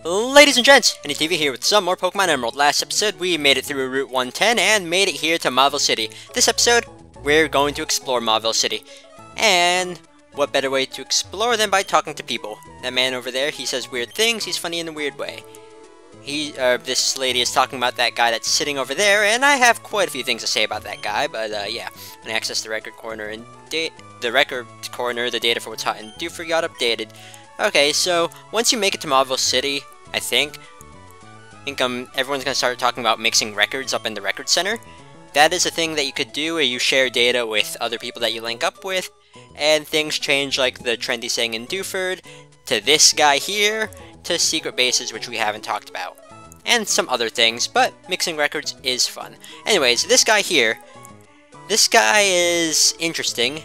Ladies and gents, NTV here with some more Pokemon Emerald. Last episode, we made it through Route 110 and made it here to Mauville City. This episode, we're going to explore Mauville City. And what better way to explore than by talking to people? That man over there, he says weird things, he's funny in a weird way. This lady is talking about that guy that's sitting over there, and I have quite a few things to say about that guy, but yeah. When I access the record corner and the data for what's hot and Dewford got updated. Okay, so once you make it to Mauville City, I think everyone's gonna start talking about mixing records up in the record center. That is a thing that you could do where you share data with other people that you link up with, and things change like the trendy saying in Dewford, to this guy here, to secret bases which we haven't talked about. And some other things, but mixing records is fun. Anyways, this guy here, this guy is interesting.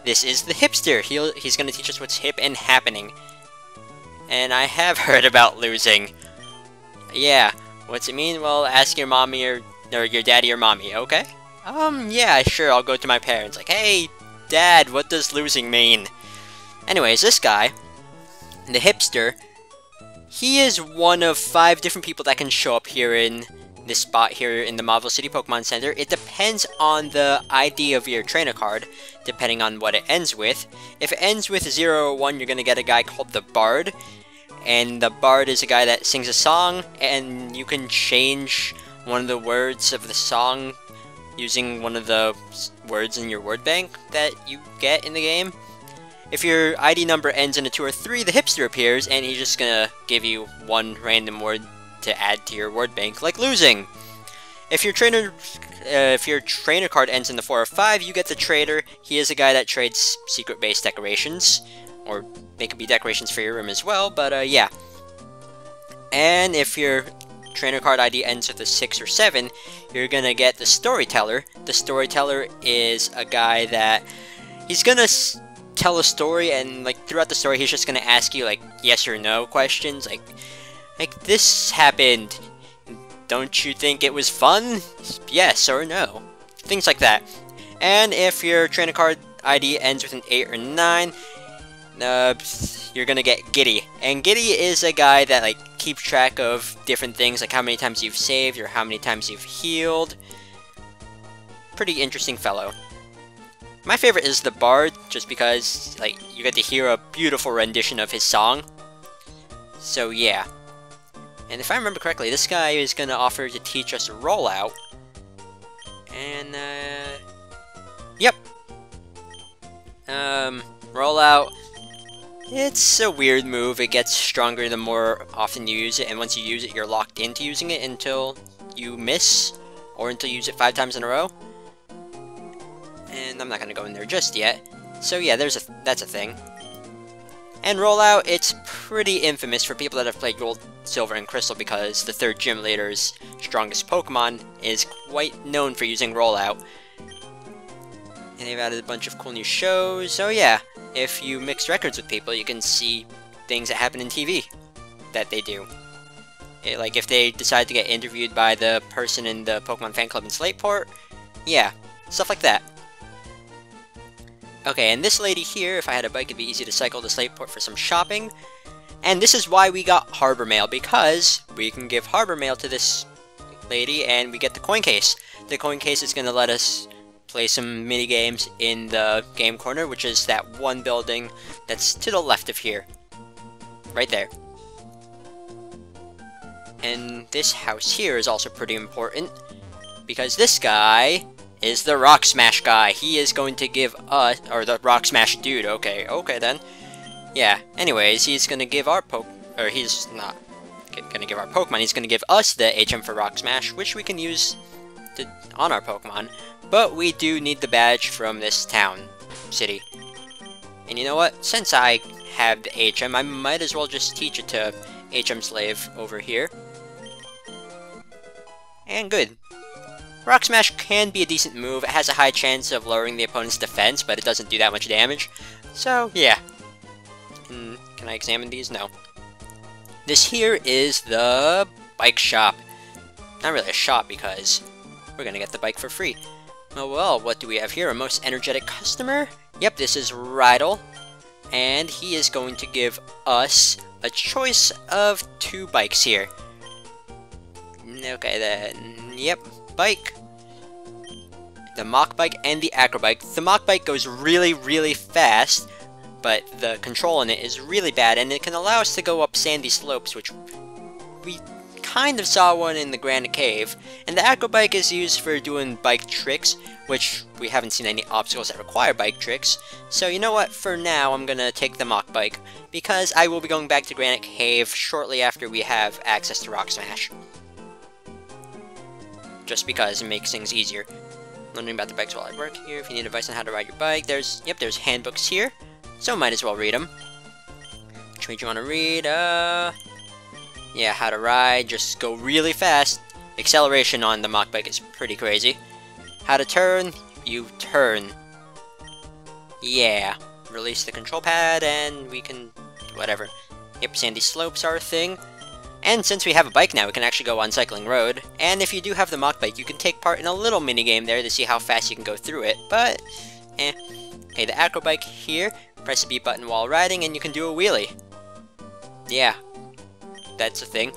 This is the hipster. He's gonna teach us what's hip and happening. And I have heard about losing. Yeah, what's it mean? Well, ask your mommy or your daddy or mommy, okay? Yeah, sure, I'll go to my parents. Like, hey, dad, what does losing mean? Anyways, this guy, the hipster, he is one of 5 different people that can show up here in this spot here in the Mauville City Pokemon Center. It depends on the ID of your trainer card, depending on what it ends with. If it ends with 0 or 1, you're gonna get a guy called the Bard. And the Bard is a guy that sings a song, and you can change one of the words of the song using one of the words in your word bank that you get in the game. If your ID number ends in a 2 or 3, the hipster appears, and he's just gonna give you one random word to add to your word bank, like losing. If your trainer card ends in the 4 or 5, you get the trader. He is a guy that trades secret base decorations, or they could be decorations for your room as well, but yeah. And if your trainer card ID ends with a 6 or 7, you're gonna get the storyteller. The storyteller is a guy that he's gonna tell a story, and like throughout the story he's just gonna ask you like yes or no questions, like this happened, don't you think it was fun? Yes or no, things like that. And if your trainer card ID ends with an 8 or 9, you're gonna get Giddy. And Giddy is a guy that like keeps track of different things, like how many times you've saved or how many times you've healed. Pretty interesting fellow. My favorite is the Bard, just because like you get to hear a beautiful rendition of his song. So yeah. And if I remember correctly, this guy is gonna offer to teach us a rollout. And yep. Rollout. It's a weird move. It gets stronger the more often you use it, and once you use it, you're locked into using it until you miss, or until you use it 5 times in a row. And I'm not gonna go in there just yet. So yeah, that's a thing. And Rollout, it's pretty infamous for people that have played Gold, Silver, and Crystal, because the 3rd Gym Leader's strongest Pokemon is quite known for using Rollout. And they've added a bunch of cool new shows. So yeah, if you mix records with people, you can see things that happen in TV that they do. Like if they decide to get interviewed by the person in the Pokemon fan club in Slateport, yeah, stuff like that. Okay, and this lady here, if I had a bike, it'd be easy to cycle to Slateport for some shopping. And this is why we got Harbor Mail, because we can give Harbor Mail to this lady and we get the coin case. The coin case is going to let us play some mini games in the game corner, which is that one building that's to the left of here. Right there. And this house here is also pretty important, because this guy is the Rock Smash guy. He is going to give us, or the Rock Smash dude, okay then. Yeah, anyways, he's gonna give our he's not gonna give our Pokemon, he's gonna give us the HM for Rock Smash, which we can use on our Pokemon. But we do need the badge from this city. And you know what? Since I have the HM, I might as well just teach it to HM Slave over here. And good. Rock Smash can be a decent move. It has a high chance of lowering the opponent's defense, but it doesn't do that much damage. So, yeah. Can I examine these? No. This here is the bike shop. Not really a shop, because we're gonna get the bike for free. Oh well, what do we have here? A most energetic customer? Yep, this is Rydell. and he is going to give us a choice of 2 bikes here. Okay then, yep, bike. The Mach bike and the Acro bike. The Mach bike goes really, really fast, but the control in it is really bad, and it can allow us to go up sandy slopes, which we kind of saw one in the Granite Cave. And the Acro bike is used for doing bike tricks, which we haven't seen any obstacles that require bike tricks. So you know what, for now I'm gonna take the Mach bike, because I will be going back to Granite Cave shortly after we have access to Rock Smash. Just because it makes things easier. Learning about the bikes while I work here. If you need advice on how to ride your bike, there's handbooks here, so might as well read them. Which one do you want to read? Yeah, how to ride, just go really fast. Acceleration on the Mach bike is pretty crazy. How to turn, you turn. Yeah, release the control pad and we can, whatever. Yep, sandy slopes are a thing. And since we have a bike now, we can actually go on Cycling Road. And if you do have the Mach bike, you can take part in a little minigame there to see how fast you can go through it, but, eh. Okay, the Acro bike here, press the B button while riding and you can do a wheelie. Yeah, that's a thing.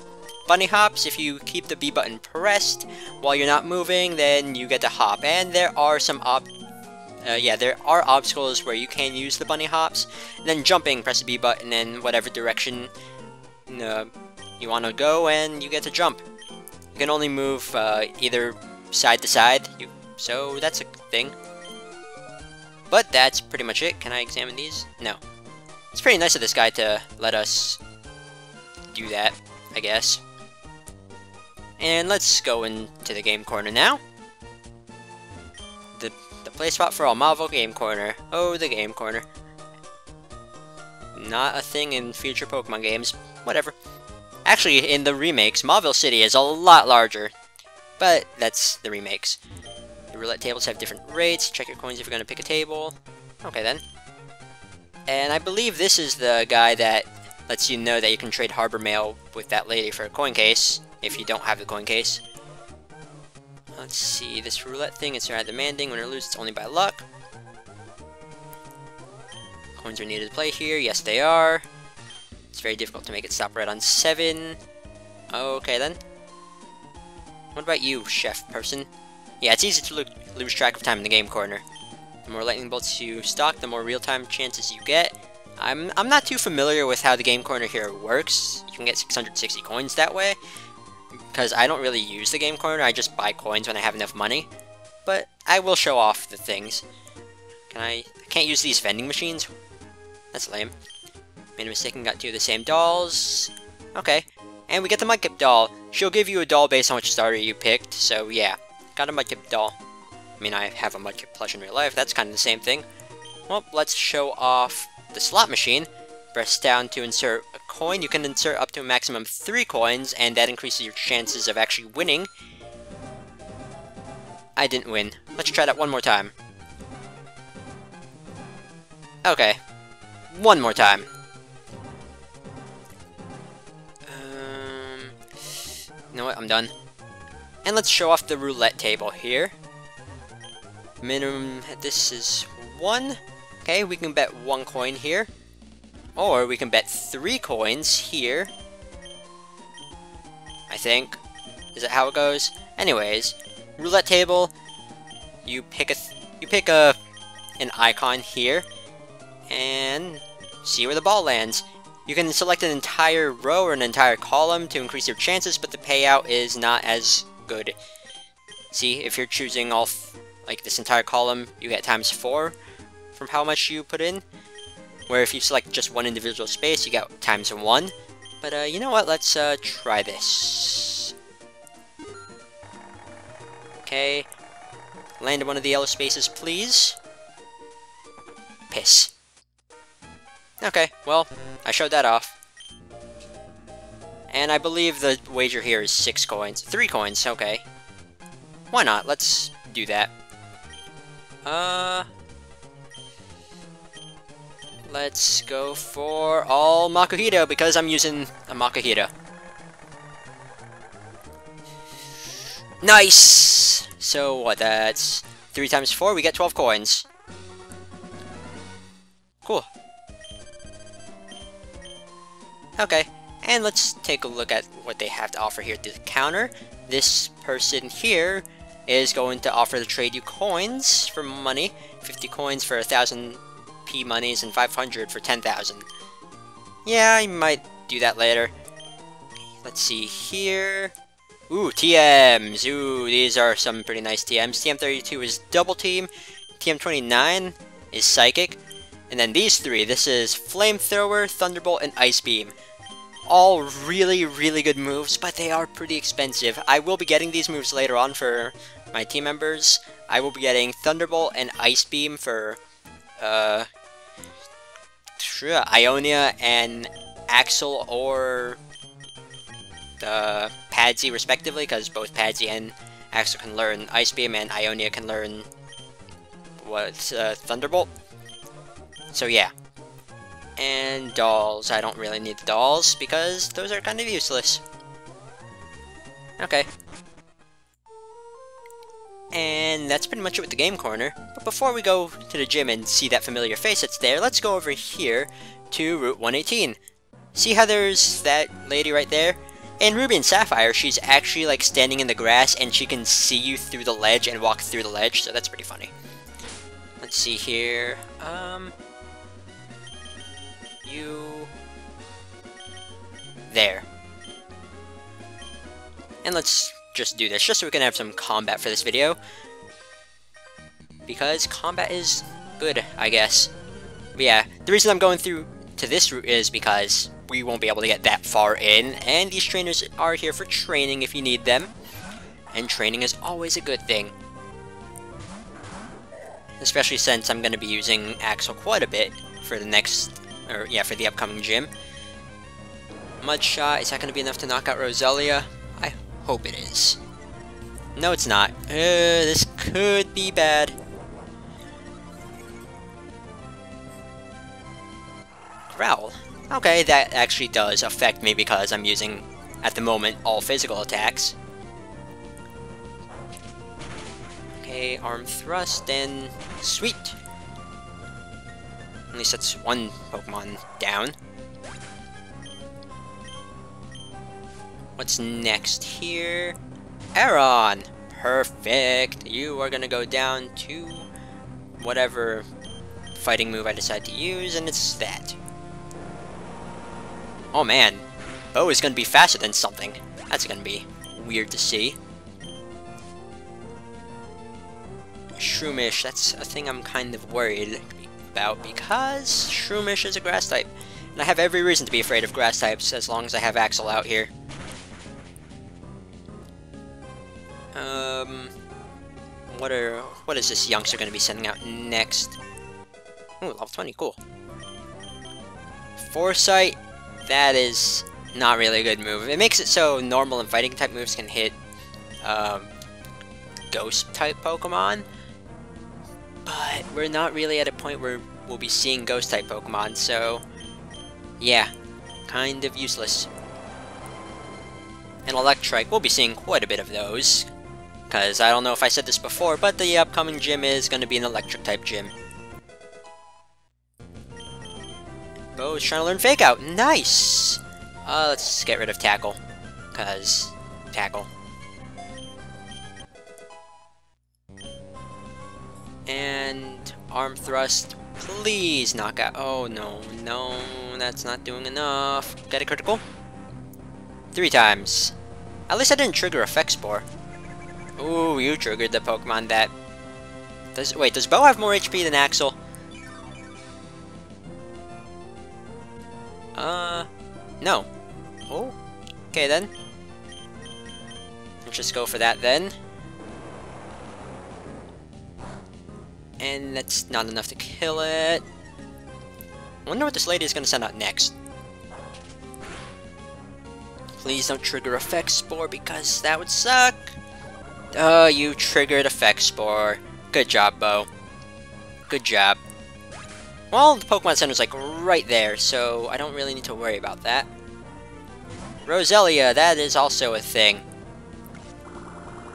Bunny hops, if you keep the B button pressed while you're not moving, then you get to hop. And there are some there are obstacles where you can use the bunny hops. And then jumping, press the B button in whatever direction you want to go, and you get to jump. You can only move either side to side, so that's a thing. But that's pretty much it. Can I examine these? No. It's pretty nice of this guy to let us do that, I guess. And let's go into the game corner now. The play spot for all Mauville Game Corner. Oh, the game corner. Not a thing in future Pokemon games. Whatever. Actually, in the remakes, Mauville City is a lot larger. But that's the remakes. The roulette tables have different rates. Check your coins if you're going to pick a table. Okay then. And I believe this is the guy that lets you know that you can trade Harbor Mail with that lady for a coin case, if you don't have the coin case. Let's see, this roulette thing is rather demanding. Win or lose, it's only by luck. Coins are needed to play here. Yes, they are. It's very difficult to make it stop right on 7. Okay then. What about you, chef person? Yeah, it's easy to lose track of time in the game corner. The more lightning bolts you stock, the more real-time chances you get. I'm not too familiar with how the game corner here works. You can get 660 coins that way, because I don't really use the game corner. I just buy coins when I have enough money. But I will show off the things. I can't use these vending machines? That's lame. Made a mistake and got 2 of the same dolls. Okay. And we get the Mudkip doll. She'll give you a doll based on which starter you picked, so yeah. Got a Mudkip doll. I mean, I have a Mudkip plush in real life. That's kind of the same thing. Well, let's show off the slot machine. Press down to insert a coin. You can insert up to a maximum 3 coins, and that increases your chances of actually winning. I didn't win. Let's try that one more time. Okay. One more time. You know what? I'm done. And let's show off the roulette table here. Minimum, this is 1. Okay, we can bet 1 coin here. Or we can bet 3 coins here. I think. Is that how it goes? Anyways, roulette table. You pick an icon here, and see where the ball lands. You can select an entire row or an entire column to increase your chances, but the payout is not as good. See, if you're choosing all like this entire column, you get ×4 from how much you put in. Where if you select just one individual space, you get ×1. But you know what? Let's try this. Okay. Land in one of the yellow spaces, please. Piss. Okay, well, I showed that off. And I believe the wager here is 6 coins. 3 coins, okay. Why not? Let's do that. Let's go for all Makuhito, because I'm using a Makuhito. Nice! So what, that's 3 × 4, we get 12 coins. Cool. Okay, and let's take a look at what they have to offer here at the counter. This person here is going to offer to trade you coins for money. 50 coins for 1,000 P monies and 500 for 10,000. Yeah, I might do that later. Let's see here. Ooh, TMs. Ooh, these are some pretty nice TMs. TM32 is Double Team. TM29 is Psychic. And then these three, this is Flamethrower, Thunderbolt, and Ice Beam. All really, really good moves, but they are pretty expensive. I will be getting these moves later on for my team members. I will be getting Thunderbolt and Ice Beam for Ionia and Axel or Padsy respectively, because both Padsy and Axel can learn Ice Beam and Ionia can learn Thunderbolt. So yeah. And dolls. I don't really need the dolls because those are kind of useless. Okay. And that's pretty much it with the game corner. But before we go to the gym and see that familiar face that's there, let's go over here to Route 118. See how there's that lady right there? In Ruby and Sapphire, she's actually like standing in the grass and she can see you through the ledge and walk through the ledge, so that's pretty funny. Let's see here. You... There. And let's just do this, just so we can have some combat for this video. Because combat is good, I guess. But yeah, the reason I'm going through to this route is because we won't be able to get that far in, and these trainers are here for training if you need them. And training is always a good thing. Especially since I'm going to be using Axel quite a bit for the next... Or, yeah, for the upcoming gym. Mudshot, is that going to be enough to knock out Roselia? I hope it is. No, it's not. This could be bad. Growl. Okay, that actually does affect me because I'm using, at the moment, all physical attacks. Okay, arm thrust, and sweet. At least that's one Pokemon down. What's next here? Aron! Perfect! You are gonna go down to whatever fighting move I decide to use, and it's that. Oh man, Bo is gonna be faster than something. That's gonna be weird to see. Shroomish, that's a thing I'm kind of worried about because Shroomish is a grass type. And I have every reason to be afraid of grass types as long as I have Axel out here. What is this youngster going to be sending out next? Ooh, level 20, cool. Foresight, that is not really a good move. It makes it so normal and fighting type moves can hit ghost type Pokemon. But we're not really at a point where we'll be seeing ghost type Pokemon, so yeah, kind of useless. And Electrike, we'll be seeing quite a bit of those. Because I don't know if I said this before, but the upcoming gym is going to be an electric type gym. Bo is trying to learn Fake Out. Nice! Let's get rid of Tackle. Because Tackle. And Arm Thrust. Please knock out. Oh no, no, that's not doing enough. Get a critical? 3 times. At least I didn't trigger Effect Spore. Ooh, you triggered the Pokemon that... Wait, does Bo have more HP than Axel? No. Oh, okay then. Let's just go for that then. And that's not enough to kill it. I wonder what this lady is going to send out next. Please don't trigger Effect Spore because that would suck. Oh, you triggered Effect Spore. Good job, Bo. Good job. Well, the Pokemon Center's like right there, so I don't really need to worry about that. Roselia, that is also a thing.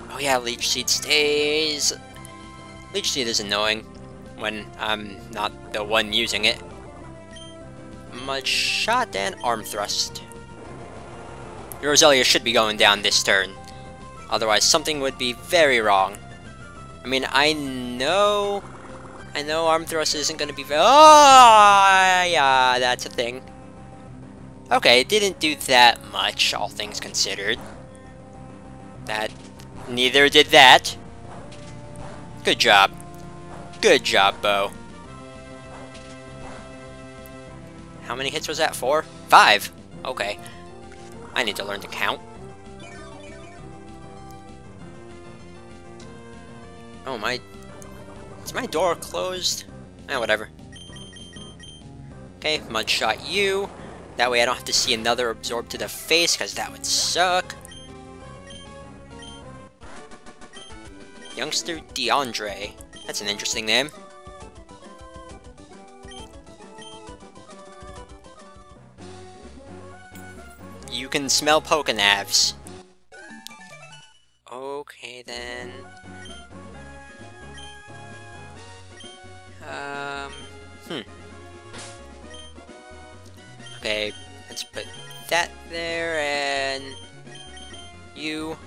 Oh yeah, Leech Seed stays. Leech Seed is annoying when I'm not the one using it. Mud Shot and Arm Thrust. Your Roselia should be going down this turn. Otherwise, something would be very wrong. I mean, I know Arm Thrust isn't going to be oh, yeah, that's a thing. Okay, it didn't do that much, all things considered. Neither did that. Good job. Good job, Bo. How many hits was that? 4? 5? Okay. I need to learn to count. Oh, is my door closed? Whatever. Okay, Mud Shot you. That way I don't have to see another absorb to the face, because that would suck. Youngster DeAndre. That's an interesting name. You can smell Pokénavs. Okay, then. Okay, let's put that there, and you.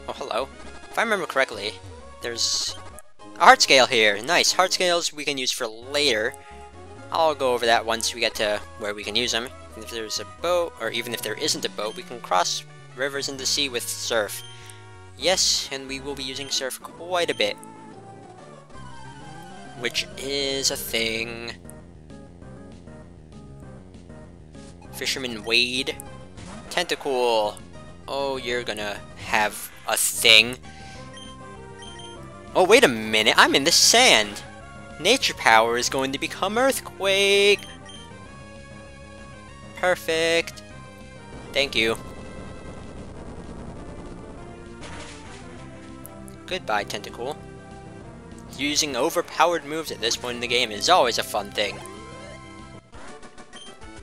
Oh, hello. If I remember correctly, there's a heart scale here. Nice. Heart scales we can use for later. I'll go over that once we get to where we can use them. And if there's a boat, or even if there isn't a boat, we can cross rivers and the sea with surf. Yes, and we will be using surf quite a bit. Which is a thing. Fisherman Wade. Tentacool. Oh, you're gonna have a thing. Oh, wait a minute. I'm in the sand. Nature power is going to become Earthquake. Perfect. Thank you. Goodbye, Tentacool. Using overpowered moves at this point in the game is always a fun thing.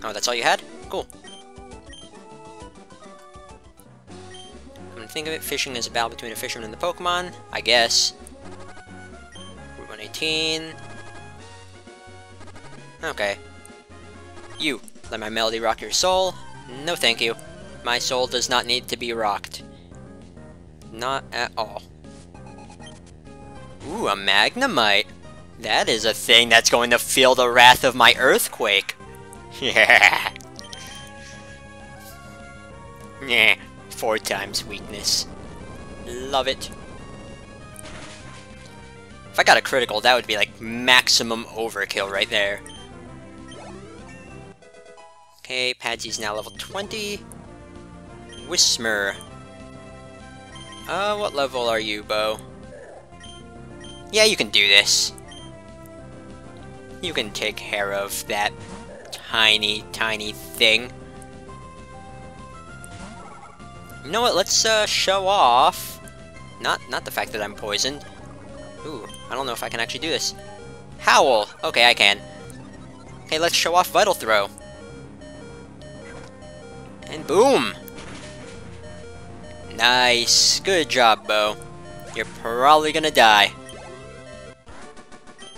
Oh, that's all you had? Cool. Come to think of it, fishing is a battle between a fisherman and the Pokemon, I guess. Route 118. Okay. You, let my melody rock your soul? No thank you. My soul does not need to be rocked. Not at all. Ooh, a Magnemite. That is a thing that's going to feel the wrath of my Earthquake. Yeah. Yeah. 4 times weakness. Love it. If I got a critical, that would be like maximum overkill right there. Okay, Padsy's now level 20. Whismer. What level are you, Bo? Yeah, you can do this. You can take care of that tiny, tiny thing. You know what, let's show off. Not the fact that I'm poisoned. Ooh, I don't know if I can actually do this. Howl! Okay, I can. Okay, let's show off Vital Throw. And boom! Nice. Good job, Bo. You're probably gonna die.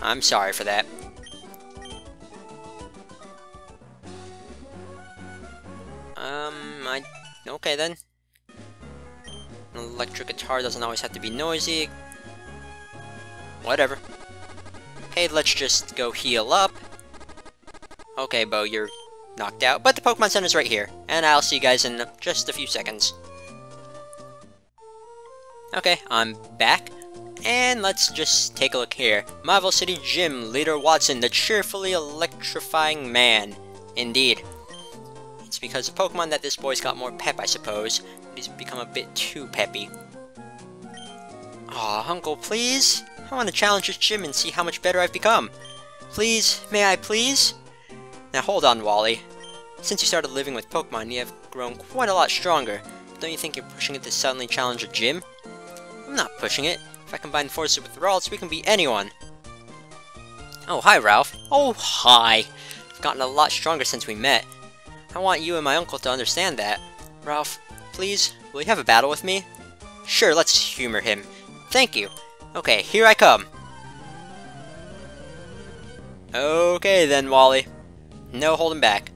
I'm sorry for that. Okay then. An electric guitar doesn't always have to be noisy. Whatever. Okay, let's just go heal up. Okay, Bo, you're knocked out, but the Pokemon Center's right here, and I'll see you guys in just a few seconds. Okay, I'm back, and let's just take a look here. Mauville City Gym, Leader Watson, the cheerfully electrifying man. Indeed. It's because of Pokemon that this boy's got more pep, I suppose, but he's become a bit too peppy. Aw, Uncle, please? I want to challenge this gym and see how much better I've become. Please, may I please? Now hold on, Wally. Since you started living with Pokemon, you have grown quite a lot stronger. Don't you think you're pushing it to suddenly challenge a gym? I'm not pushing it. If I combine forces with Ralts, we can beat anyone. Oh, hi, Ralph. Oh, hi. I've gotten a lot stronger since we met. I want you and my uncle to understand that. Ralph, please, will you have a battle with me? Sure, let's humor him. Thank you. Okay, here I come. Okay then, Wally. No holding back.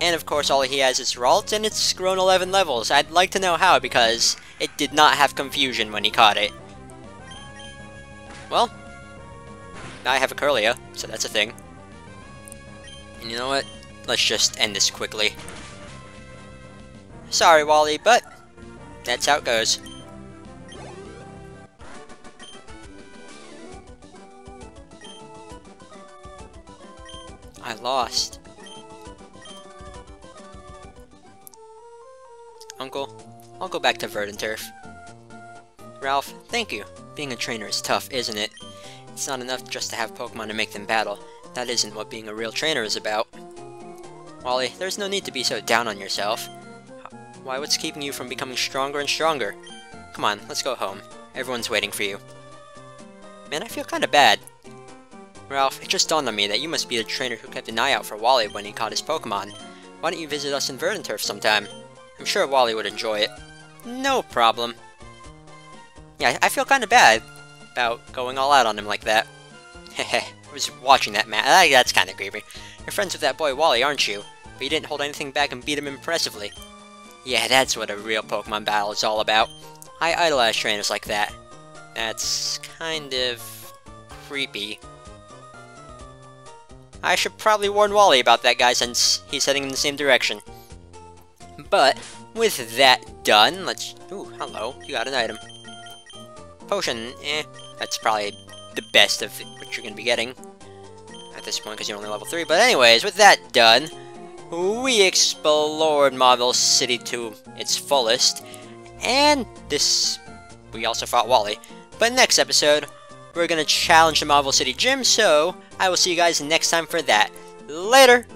And of course all he has is Ralt, and it's grown 11 levels. I'd like to know how, because it did not have confusion when he caught it. Well, now I have a Curlia, so that's a thing. And you know what? Let's just end this quickly. Sorry, Wally, but that's how it goes. I lost. Uncle, I'll go back to Verdanturf. Ralph, thank you. Being a trainer is tough, isn't it? It's not enough just to have Pokemon to make them battle. That isn't what being a real trainer is about. Wally, there's no need to be so down on yourself. Why, what's keeping you from becoming stronger and stronger? Come on, let's go home. Everyone's waiting for you. Man, I feel kinda bad. Ralph, it just dawned on me that you must be the trainer who kept an eye out for Wally when he caught his Pokemon. Why don't you visit us in Verdanturf sometime? I'm sure Wally would enjoy it. No problem. Yeah, I feel kinda bad about going all out on him like that. Heh, I was watching that, man. That's kinda creepy. You're friends with that boy Wally, aren't you? But you didn't hold anything back and beat him impressively. Yeah, that's what a real Pokemon battle is all about. I idolize trainers like that. That's kind of creepy. I should probably warn Wally about that guy since he's heading in the same direction. But, with that done, let's... Ooh, hello, you got an item. Potion, that's probably the best of what you're gonna be getting at this point, because you're only level 3. But anyways, with that done, we explored Mauville City to its fullest, and we also fought Wally. But next episode, we're gonna challenge the Mauville City Gym, so I will see you guys next time for that. Later!